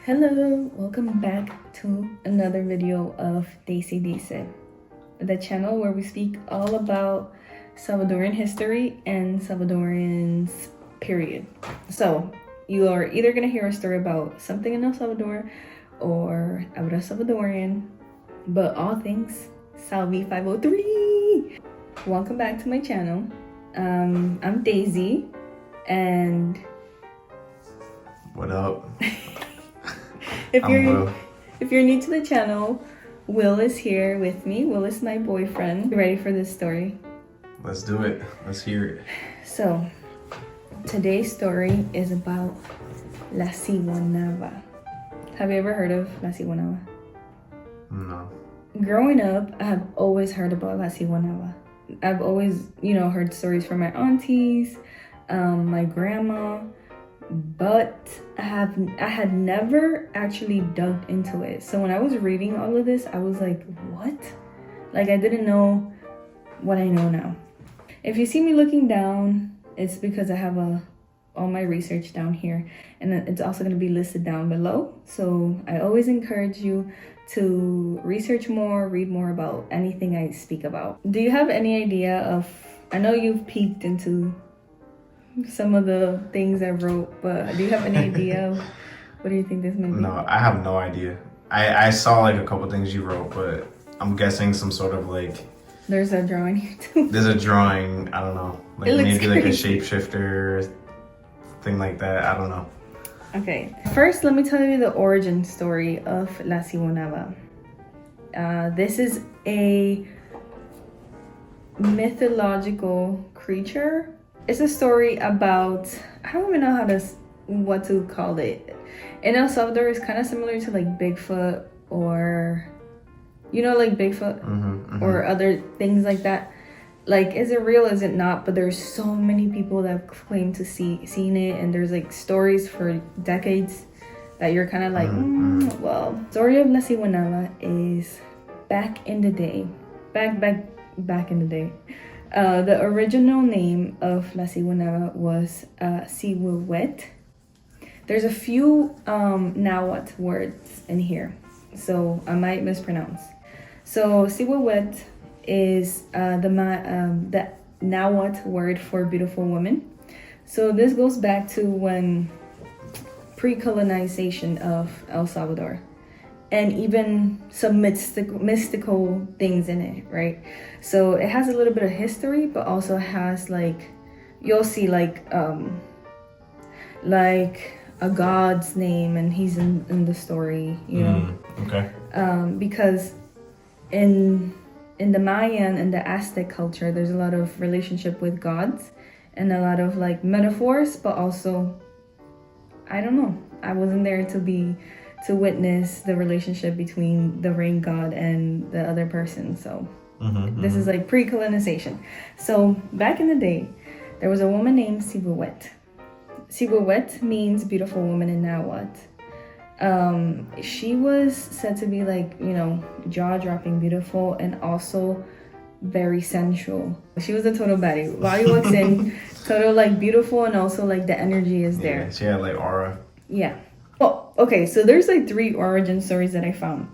Hello, welcome back to another video of Daisy Dice, the channel where we speak all about Salvadorian history and Salvadorians, period. So you are either gonna hear a story about something in El Salvador or about a Salvadorian, but all things Salvi 503. Welcome back to my channel. I'm Daisy, and what up? If you're new to the channel, Will is here with me. Will is my boyfriend. You ready for this story? Let's do it. Let's hear it. So, today's story is about La Siguanaba. Have you ever heard of La Siguanaba? No. Growing up, I have always heard about La Siguanaba. I've always, heard stories from my aunties, my grandma, but I had never actually dug into it. So when I was reading all of this, I was like, what? Like, I didn't know what I know now. If you see me looking down, it's because I have all my research down here, and it's also going to be listed down below. So I always encourage you to research more, read more about anything I speak about. Do you have any idea of, I know you've peeked into some of the things I wrote, but do you have any idea of what do you think this might be? No, I have no idea. I saw like a couple things you wrote, but I'm guessing some sort of like... There's a drawing here too. There's a drawing, I don't know. Like maybe like a shapeshifter, thing like that, I don't know. Okay, first let me tell you the origin story of La Siguanaba. This is a mythological creature. It's a story about, I don't even know what to call it. In El Salvador, it's kind of similar to like Bigfoot or, like Bigfoot or other things like that. Like, is it real? Is it not? But there's so many people that claim to seen it, and there's like stories for decades that you're kind of like, well. Story of La Siguanaba is back in the day. The original name of La Siguanaba was Siwawet. There's a few Nahuatl words in here, so I might mispronounce. So Siwawet is the Nahuatl word for beautiful woman. So this goes back to when pre-colonization of El Salvador, and even some mystical things in it, right? So it has a little bit of history, but also has like, you'll see like a god's name, and he's in the story, Okay. Because in the Mayan and the Aztec culture, there's a lot of relationship with gods and a lot of like metaphors, but also, I don't know, I wasn't there to witness the relationship between the rain god and the other person. So this is like pre-colonization. So back in the day, there was a woman named Siwawet. Siwawet means beautiful woman in Nahuatl. She was said to be like, jaw-dropping beautiful and also very sensual. She was a total baddie. While you walks in, total like beautiful, and also like the energy is there. Yeah, she had like aura. Yeah. Oh, okay, so there's like 3 origin stories that I found,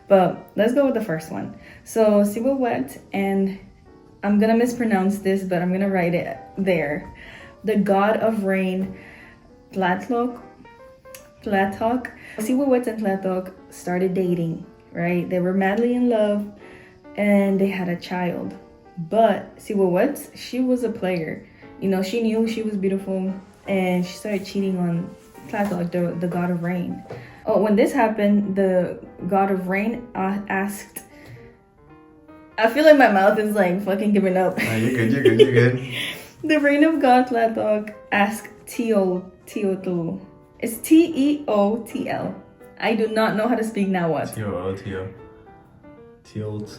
but let's go with the first one. So Siwawet, and I'm gonna mispronounce this, but I'm gonna write it there. The god of rain, Tlaloc. Siwawet and Tlaloc started dating, right? They were madly in love, and they had a child. But Siwawet, she was a player. She knew she was beautiful, and she started cheating on Tlaloc, the god of rain. Oh, when this happened, the god of rain asked... I feel like my mouth is like fucking giving up. No, you're good. The rain of god Tlaloc asked Teotl. It's Teotl. I do not know how to speak Nahuatl. Teotl.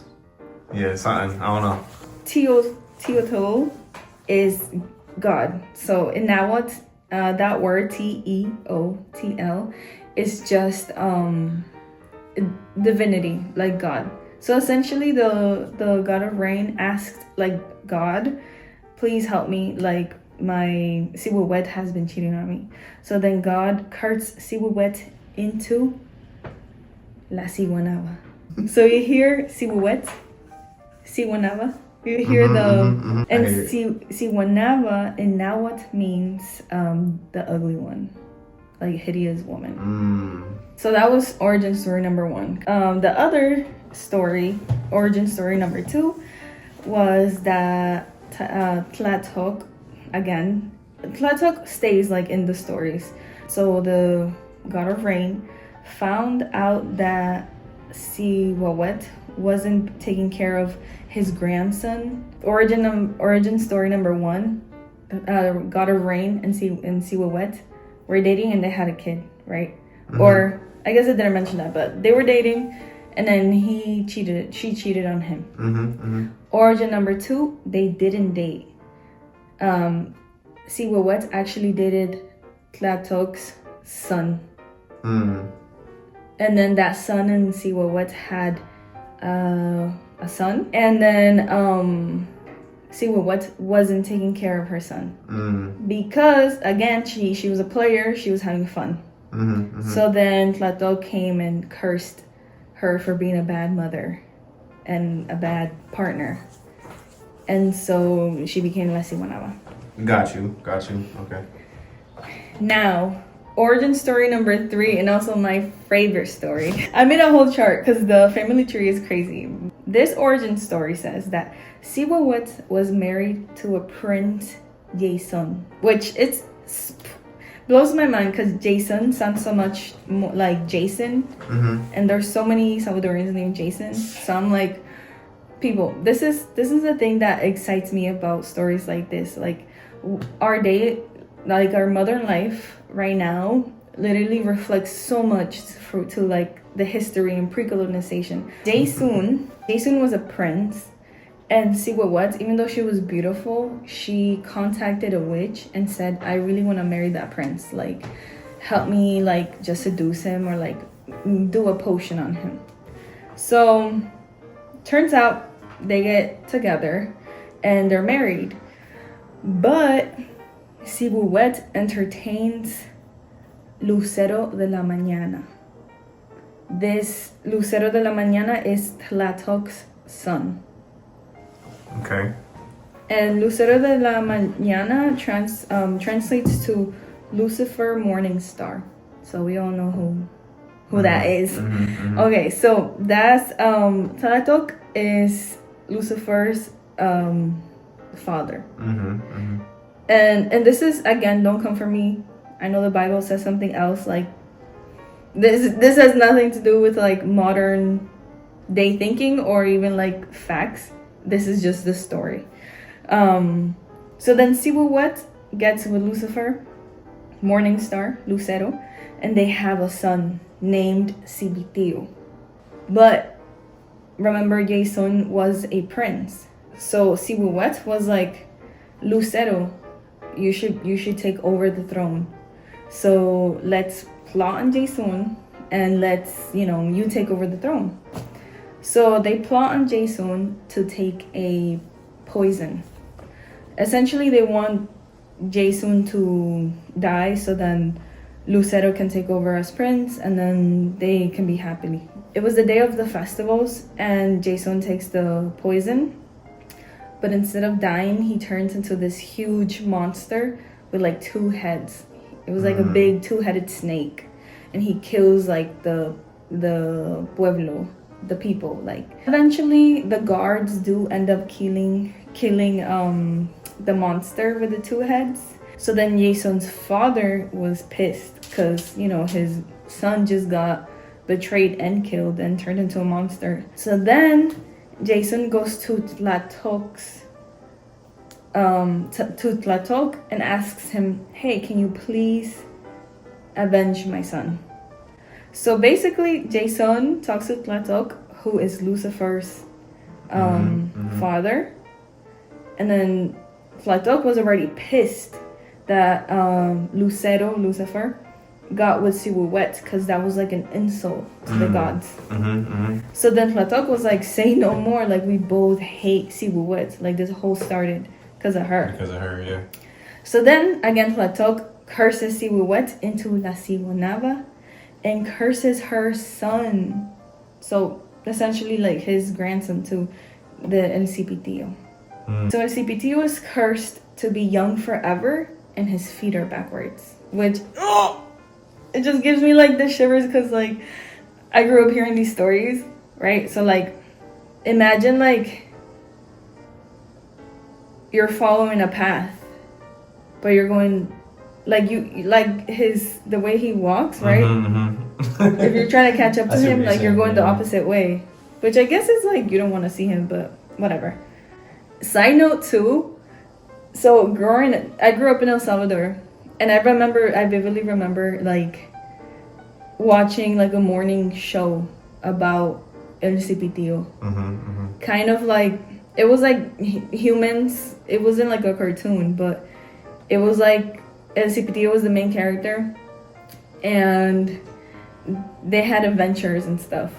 Yeah, something. I don't know. Teotl is God. So in Nahuatl, that word Teotl is just divinity, like God. So essentially, the god of rain asked like God, please help me, like my Siwawet has been cheating on me. So then God cursed Siwawet into La Siguanaba. So you hear Siguet, Siguanaba. You hear and Siguanaba in Nahuatl means the ugly one, like hideous woman. So that was origin story number 1. The other story, origin story number 2, was that Tlatoc, again, Tlatoc stays like in the stories. So the god of rain found out that Siwawet wasn't taking care of his grandson. Origin story number 1, god of rain and Siwawet were dating and they had a kid, right? Or I guess I didn't mention that, but they were dating, and then she cheated on him. Origin number 2, they didn't date. Siwawet actually dated Tlatoc's son. And then that son and Siwawet had a son. And then Siwawet wasn't taking care of her son. Because, again, she was a player, she was having fun. So then Tlatoc came and cursed her for being a bad mother and a bad partner. And so she became La Siguanaba. Got you. Okay. Now, origin story number 3, and also my favorite story. I made a whole chart because the family tree is crazy. This origin story says that Siwawet was married to a prince, Jason, which blows my mind because Jason sounds so much more like Jason, and there's so many Salvadorians named Jason. So I'm like, people, this is the thing that excites me about stories like this. Like our day, like our modern life right now, literally reflects so much to like the history and pre-colonization. Jason was a prince. And Siwawet, even though she was beautiful, she contacted a witch and said, I really want to marry that prince. Like, help me, like, just seduce him or, like, do a potion on him. So, turns out they get together and they're married. But Siwawet entertains Lucero de la Mañana. This Lucero de la Mañana is Tlatoc's son. Okay. And Lucero de la Mañana translates to Lucifer Morning Star. So we all know who that is. Okay, so that's Tlatoc is Lucifer's father. And this is, again, don't come for me. I know the Bible says something else. Like this has nothing to do with like modern day thinking or even like facts. This is just the story. So then Siwawet gets with Lucifer, Morning Star, Lucero, and they have a son named Sibitio. But remember, Jason was a prince. So Siwawet was like, Lucero, you should take over the throne. So let's plot on Jason and let's, you take over the throne. So they plot on Jason to take a poison. Essentially, they want Jason to die so then Lucero can take over as prince and then they can be happy. It was the day of the festivals and Jason takes the poison. But instead of dying, he turns into this huge monster with like 2 heads. It was like a big 2-headed snake. And he kills like the pueblo, the people. Like eventually the guards do end up killing the monster with the 2 heads. So then Jason's father was pissed because his son just got betrayed and killed and turned into a monster. So then Jason goes to Tlatoc and asks him, hey, can you please avenge my son? So basically, Jason talks to Tlatoc, who is Lucifer's father. And then Tlatoc was already pissed that Lucifer, got with Siwawet because that was like an insult to the gods. So then Tlatoc was like, say no more. Like, we both hate Siwawet. Like, this whole started because of her. Because of her, yeah. So then, again, Tlatoc curses Siwawet into La Siguanaba. and curses her son. So essentially like his grandson to the El Cipitillo. So El Cipitillo is cursed to be young forever and his feet are backwards. Which, it just gives me like the shivers because like I grew up hearing these stories, right? So like imagine like you're following a path, but you're going like the way he walks, right? If you're trying to catch up to him, like you're going the opposite way, which I guess is like you don't want to see him, but whatever. Side note too, so I grew up in El Salvador, and I vividly remember like watching like a morning show about El Cipitillo. Kind of like it was like humans. It wasn't like a cartoon, but it was like El Cipitillo was the main character, and they had adventures and stuff.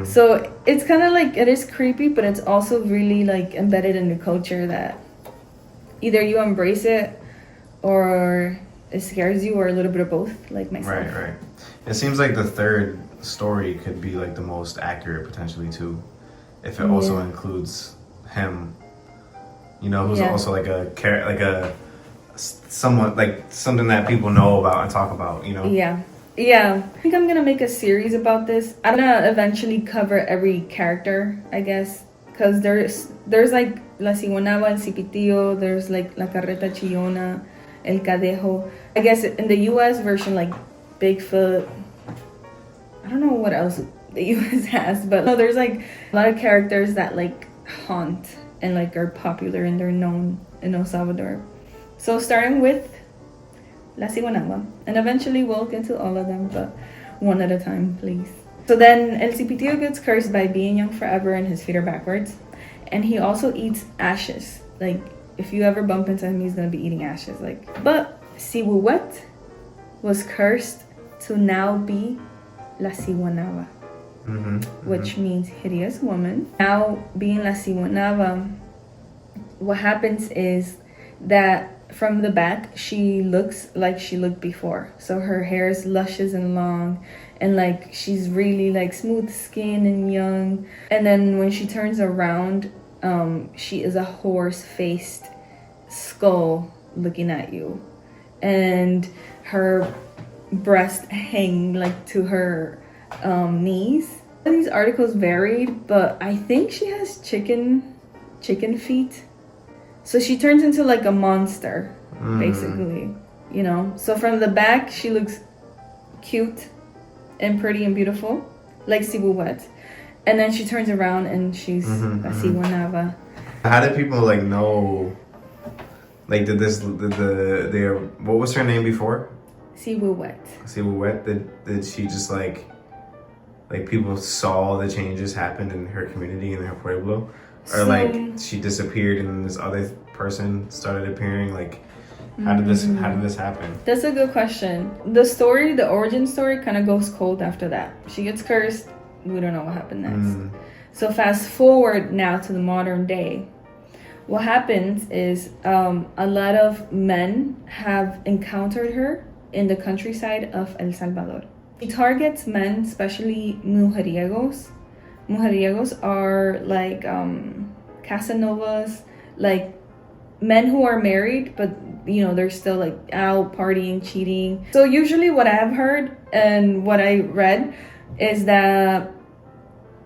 So it's kind of like, it is creepy, but it's also really like embedded in the culture that either you embrace it or it scares you, or a little bit of both, like myself. Right. It seems like the third story could be like the most accurate potentially too, if it also includes him, you know, who's also like somewhat like something that people know about and talk about, you know. Yeah, I think I'm gonna make a series about this. I'm gonna eventually cover every character, I guess, because there's like La Siguanaba, El Cipitillo, there's like La Carreta Chillona, El Cadejo. I guess in the US version, like Bigfoot. I don't know what else the US has, but no, there's like a lot of characters that like haunt and like are popular and they're known in El Salvador. So starting with La Siguanaba, and eventually we'll get to all of them, but one at a time, please. So then El Cipitillo gets cursed by being young forever and his feet are backwards, and he also eats ashes. Like if you ever bump into him, he's gonna be eating ashes. But Sibuwet was cursed to now be La Siguanaba, which means hideous woman. Now being La Siguanaba, what happens is that from the back she looks like she looked before. So her hair is luscious and long, and like she's really like smooth skin and young. And then when she turns around, she is a horse-faced skull looking at you, and her breast hang like to her knees. These articles varied, but I think she has chicken feet. So she turns into like a monster, basically, you know. So from the back, she looks cute and pretty and beautiful, like Sibuwet. And then she turns around and she's a Siguanaba. How did people like know? Like, what was her name before? Sibuwet. Sibuwet. Did she just like people saw the changes happened in her community in her pueblo? Or like she disappeared and this other person started appearing? Like how did this happen? That's a good question. The origin story kind of goes cold after that. She gets cursed. We don't know what happened next. So fast forward now to the modern day. What happens is a lot of men have encountered her in the countryside of El Salvador. She targets men, especially mujeriegos. Mujeriegos are like Casanovas, like men who are married, but you know, they're still like out partying, cheating. So usually what I've heard and what I read is that,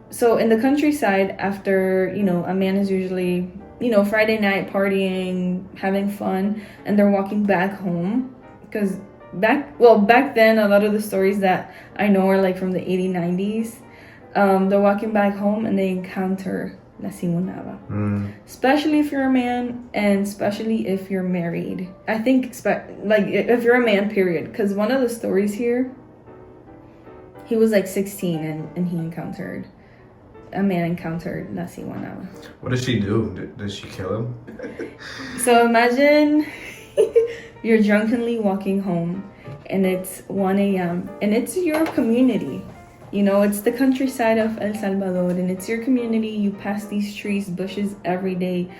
so in the countryside, after, you know, a man is usually, you know, Friday night partying, having fun, and they're walking back home, because back then, a lot of the stories that I know are like from the 80s, 90s. They're walking back home and they encounter La Siguanaba. Especially if you're a man, and especially if you're married. I think, like, if you're a man, period. Because one of the stories here, he was like 16 and a man encountered La Siguanaba. What did she do? Did she kill him? So imagine you're drunkenly walking home and it's 1 a.m. and it's your community. You know, it's the countryside of El Salvador, and it's your community. You pass these trees, bushes every day.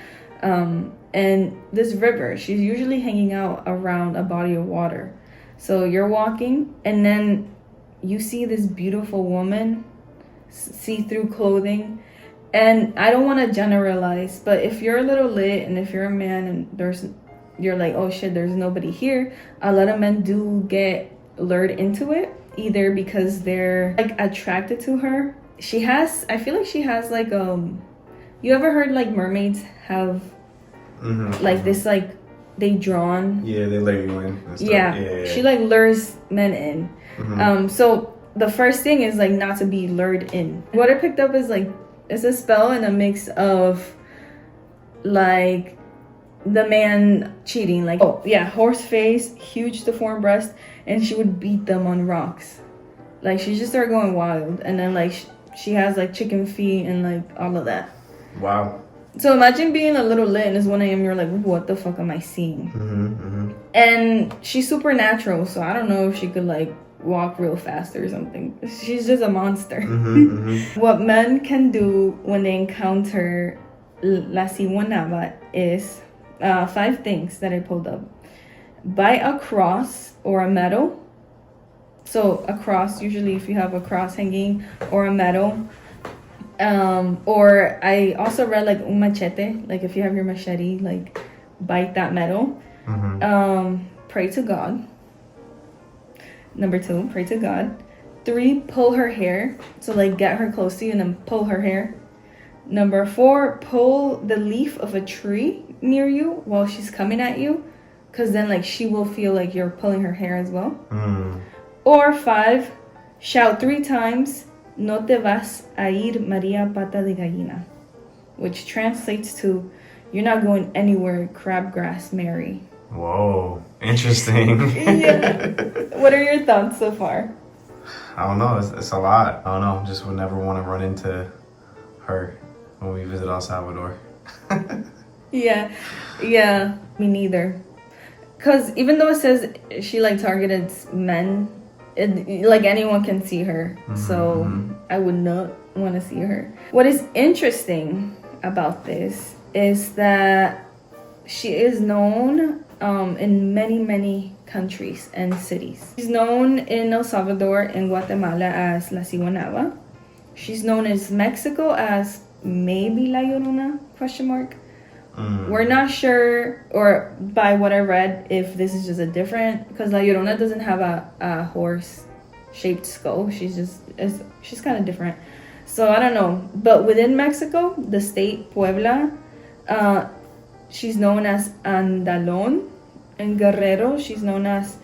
And this river, she's usually hanging out around a body of water. So you're walking, and then you see this beautiful woman, see-through clothing, and I don't want to generalize, but if you're a little lit and if you're a man and you're like, oh shit, there's nobody here, a lot of men do get lured into it, either because they're like attracted to her. I feel like she has like you ever heard like mermaids have like this, like they drawn, yeah, they lure you in and stuff. Yeah, she like lures men in. So the first thing is like not to be lured in. What I picked up is like it's a spell and a mix of like the man cheating, like, oh yeah, horse face, huge deformed breast, and she would beat them on rocks. Like she just started going wild, and then like she has like chicken feet and like all of that. Wow. So imagine being a little lit and it's 1 a.m. You're like, what the fuck am I seeing? And she's supernatural, so I don't know if she could like walk real fast or something. She's just a monster. What men can do when they encounter La Siguanaba is 5 things that I pulled up. Buy a cross or a medal. So a cross, usually if you have a cross hanging, or a medal. Or I also read like un machete, like if you have your machete, like bite that metal. Pray to God. Number 2, pray to God. 3, pull her hair. So like get her close to you and then pull her hair. Number 4, pull the leaf of a tree near you while she's coming at you, because then like she will feel like you're pulling her hair as well. Or 5, shout 3 times, no te vas a ir, María Pata de Gallina, which translates to, you're not going anywhere, crabgrass Mary. Whoa, interesting. Yeah. What are your thoughts so far? I don't know. It's a lot. I don't know. Just would never want to run into her when we visit El Salvador. Yeah, me neither. Because even though it says she like targeted men, like anyone can see her. So I would not want to see her. What is interesting about this is that she is known in many countries and cities. She's known in El Salvador and Guatemala as La Siguanaba. She's known in Mexico as maybe La Llorona, ? We're not sure, or by what I read, if this is just a different, because La Llorona doesn't have a horse-shaped skull. She's kind of different. So I don't know. But within Mexico, the state Puebla, she's known as Andalón. In Guerrero, she's known as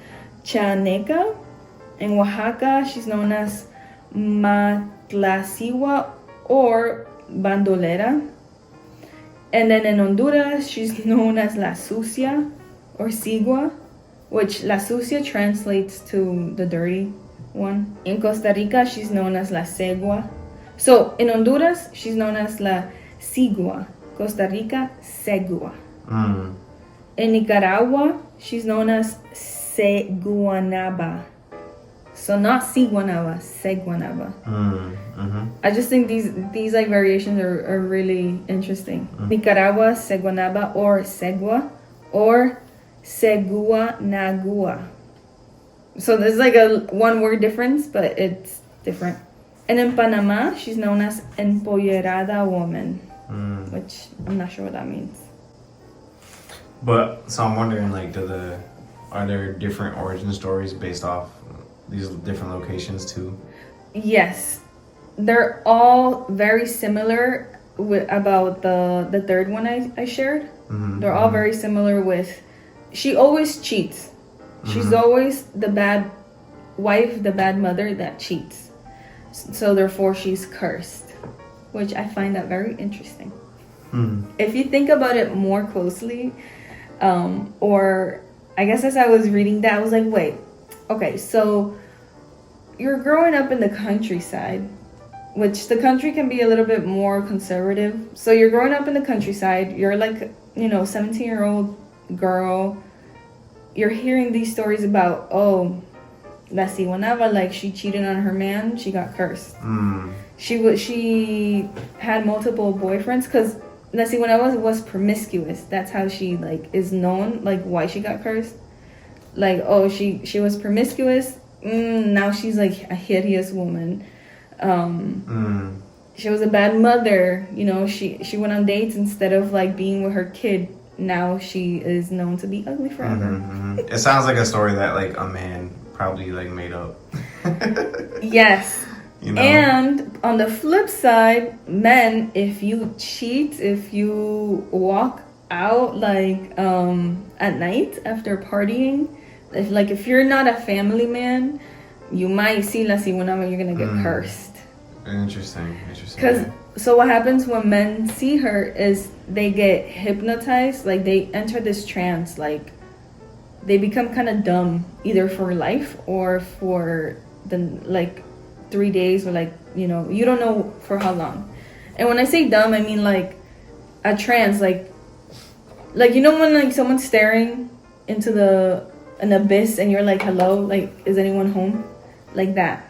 Chaneca. In Oaxaca, she's known as Matlacigua or Bandolera. And then in Honduras, she's known as La Sucia or Sigua, which La Sucia translates to the dirty one. In Costa Rica, she's known as La Segua. So in Honduras, she's known as La Sigua. Costa Rica, Segua. In Nicaragua, she's known as Siguanaba. So not Siguanaba, Siguanaba. I just think these like variations are really interesting. Nicaragua, Siguanaba or Segua, or Seguanagua. So there's like a 1 word difference, but it's different. And in Panama, she's known as Empollerada Woman, which I'm not sure what that means. But so I'm wondering, like, are there different origin stories based off these different locations too? Yes, they're all very similar about the third one I shared. They're all very similar with, she always cheats. She's always the bad wife, the bad mother that cheats. So therefore she's cursed, which I find that very interesting. If you think about it more closely, or I guess as I was reading that, I was like, wait, okay, so you're growing up in the countryside, which the country can be a little bit more conservative. So you're growing up in the countryside, you're like, 17-year-old girl, you're hearing these stories about, oh, La Siguanaba, like she cheated on her man, she got cursed. She had multiple boyfriends, because La Siguanaba was promiscuous. That's how she like is known, like why she got cursed. Like, oh, she was promiscuous, Now she's like a hideous woman. She was a bad mother. You know, she went on dates instead of like being with her kid. Now she is known to be ugly forever. It sounds like a story that like a man probably like made up. Yes. You know? And on the flip side, men, if you cheat, if you walk out like at night after partying, if you're not a family man, you might see la Siguanaba, you're gonna get cursed. Interesting. Because so what happens when men see her is they get hypnotized, like they enter this trance, like they become kind of dumb either for life or for the like 3 days, or like, you know, you don't know for how long. And when I say dumb, I mean like a trance, like you know when like someone's staring into an abyss and you're like, hello, like is anyone home, like that.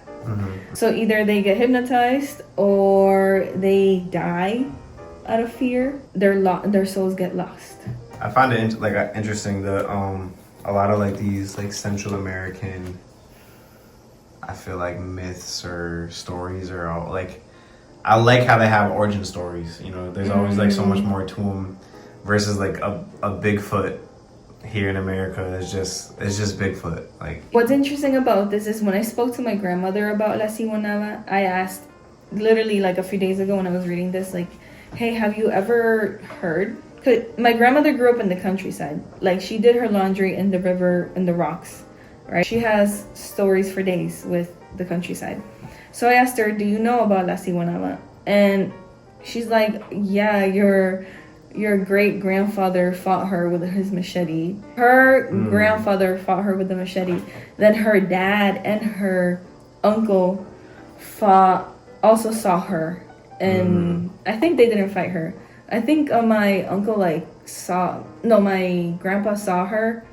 So either they get hypnotized or they die out of fear. Their souls get lost. I find it interesting that a lot of like these like Central American, I feel like myths or stories are all like, I like how they have origin stories. You know, there's always like so much more to them versus like a Bigfoot here in America is just Bigfoot. Like, what's interesting about this is when I spoke to my grandmother about La Siguanaba, I asked literally like a few days ago when I was reading this, like, hey, have you ever heard? 'Cause my grandmother grew up in the countryside. Like she did her laundry in the river, in the rocks, right? She has stories for days with the countryside. So I asked her, do you know about La Siguanaba? And she's like, yeah, your great grandfather fought her with his machete. Her grandfather fought her with the machete. Then her dad and her uncle also saw her. And I think they didn't fight her. I think my uncle my grandpa saw her,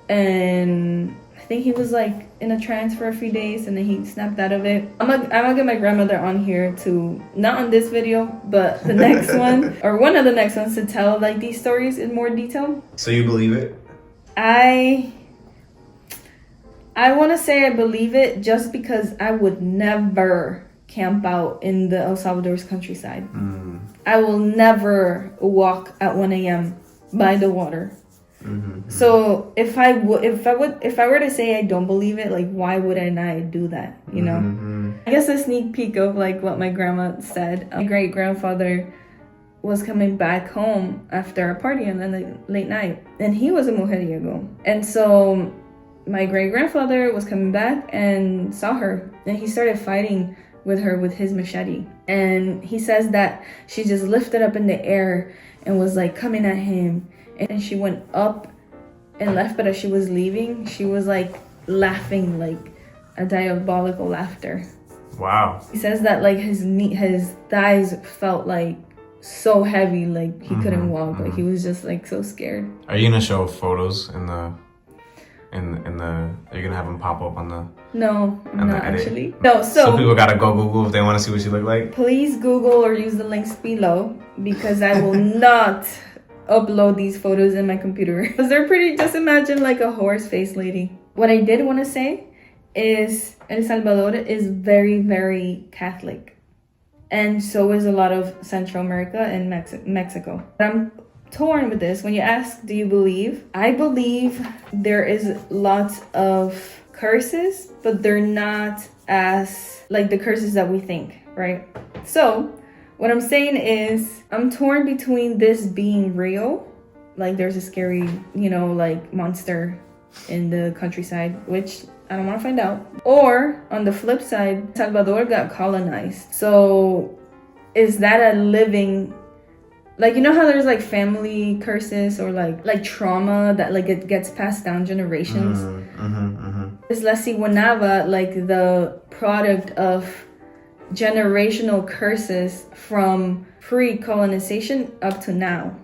and I think he was like in a trance for a few days and then he snapped out of it. I'm gonna get my grandmother on here to, not on this video, but the next one or one of the next ones, to tell like these stories in more detail. so you believe it? I want to say I believe it just because I would never camp out in the El Salvador's countryside. I will never walk at 1 a.m. by the water. So if I were to say I don't believe it, like why would I not do that, you know? I guess a sneak peek of like what my grandma said. My great grandfather was coming back home after a party and then the late night, and he was a mujeriego, and so my great grandfather was coming back and saw her, and he started fighting with her with his machete. And he says that she just lifted up in the air and was like coming at him, and she went up and left, but as she was leaving, she was like laughing, like a diabolical laughter. Wow. He says that like his thighs felt like so heavy, like he couldn't walk, like he was just like so scared. Are you gonna show photos in the are you gonna have them pop up on the? No, I'm not edit? actually. No, So people gotta go Google if they want to see what she look like. Please Google or use the links below, because I will not upload these photos in my computer. Because they're pretty, just imagine like a horse-faced lady. What I did want to say is El Salvador is very, very Catholic. And so is a lot of Central America and Mexico. I'm torn with this. When you ask, do you believe? I believe there is lots of curses, but they're not as like the curses that we think, right? So what I'm saying is I'm torn between this being real, like there's a scary, you know, like monster in the countryside, which I don't want to find out. Or on the flip side, Salvador got colonized. So is that a living, like, you know how there's like family curses or like trauma that like it gets passed down generations? Is La Siguanaba like the product of generational curses from pre-colonization up to now?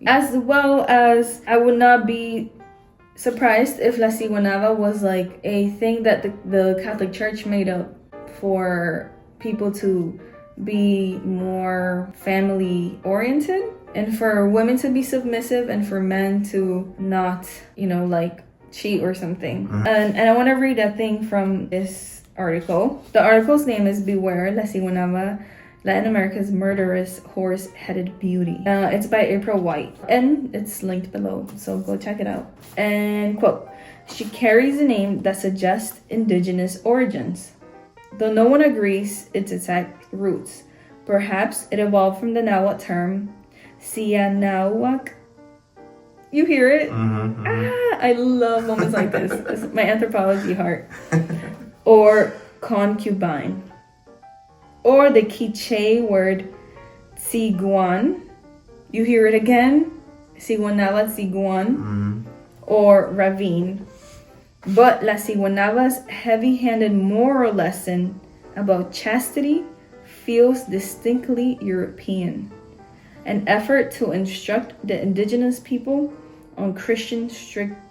As well as I would not be surprised if La Siguanaba was like a thing that the Catholic Church made up for people to be more family oriented, and for women to be submissive, and for men to not, you know, like cheat or something. And I want to read a thing from this article. The article's name is Beware La Siguanaba, Latin America's Murderous Horse-Headed Beauty. It's by April White, and it's linked below, so go check it out. And quote, she carries a name that suggests indigenous origins, though no one agrees its exact roots. Perhaps it evolved from the Nahuatl term Siguanaba. You hear it? I love moments like this. This is my anthropology heart. Or concubine. Or the Quiche word Siguan. You hear it again? Siguanaba, Siguan. Or ravine. But La Siguanaba's heavy-handed moral lesson about chastity feels distinctly European. An effort to instruct the indigenous people on Christian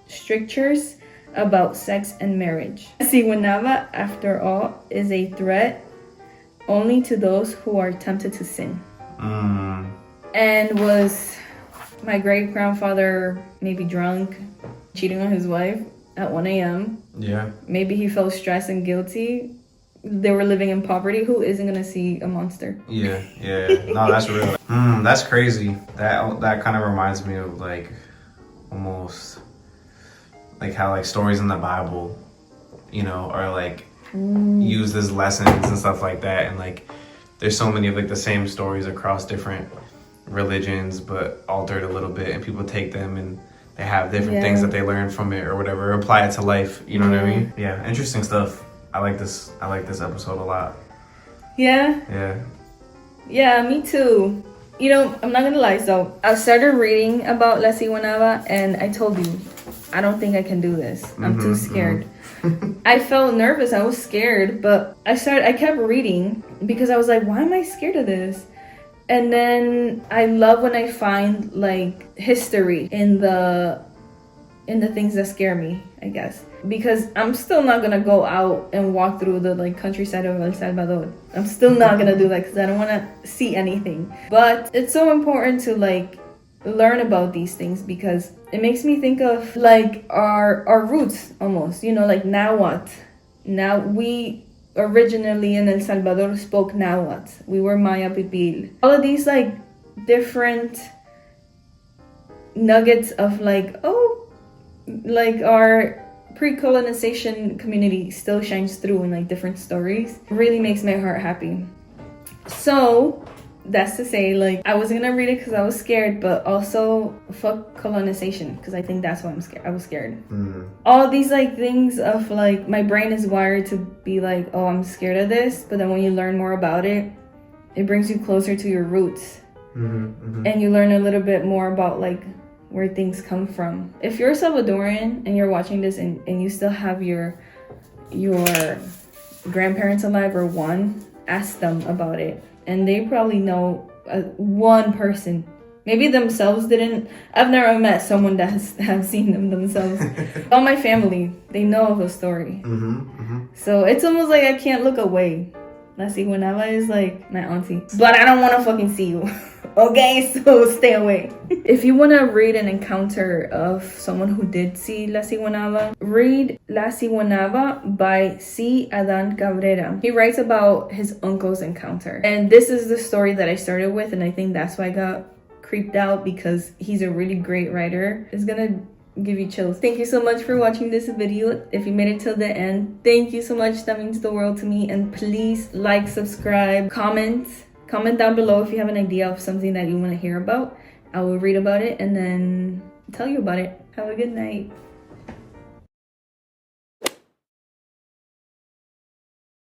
strictures about sex and marriage. Siguanaba, after all, is a threat only to those who are tempted to sin. And was my great-grandfather maybe drunk, cheating on his wife at 1 a.m.? Yeah. Maybe he felt stressed and guilty. They were living in poverty. Who isn't gonna see a monster? Yeah. No, that's real. That's crazy. That kind of reminds me of like almost like how like stories in the Bible, you know, are like used as lessons and stuff like that. And like there's so many of like the same stories across different religions, but altered a little bit, and people take them and they have different things that they learn from it or whatever, apply it to life. You know what I mean? Yeah, interesting stuff. I like this episode a lot. Yeah, me too. You know, I'm not gonna lie, so I started reading about La Siguanaba, and I told you, I don't think I can do this. I'm too scared. I felt nervous, I was scared, but I kept reading because I was like, why am I scared of this? And then I love when I find like history in the things that scare me, I guess. Because I'm still not gonna go out and walk through the like countryside of El Salvador. I'm still not gonna do that because I don't want to see anything. But it's so important to like learn about these things because it makes me think of like our roots almost. You know, like Nahuatl. Now we originally in El Salvador spoke Nahuatl. We were Maya Pipil. All of these like different nuggets of like, like our pre-colonization community still shines through in like different stories. It really makes my heart happy. So that's to say, like, I wasn't gonna read it because I was scared, but also fuck colonization because I think that's why I'm scared. I was scared. All these like things of like my brain is wired to be like, oh, I'm scared of this, but then when you learn more about it, it brings you closer to your roots, and you learn a little bit more about like where things come from. If you're Salvadorian and you're watching this and you still have your grandparents alive or one, ask them about it. And they probably know one person. Maybe themselves didn't. I've never met someone that have seen them themselves. All my family, they know of a story. So it's almost like I can't look away. La Siguanaba is like my auntie. But I don't want to fucking see you. Okay, so stay away. If you want to read an encounter of someone who did see La Siguanaba, read La Siguanaba by C. Adan Cabrera. He writes about his uncle's encounter. And this is the story that I started with, and I think that's why I got creeped out because he's a really great writer. It's gonna give you chills. Thank you so much for watching this video. If you made it till the end, thank you so much. That means the world to me. And please like, subscribe, comment down below if you have an idea of something that you want to hear about. I will read about it and then tell you about it. Have a good night.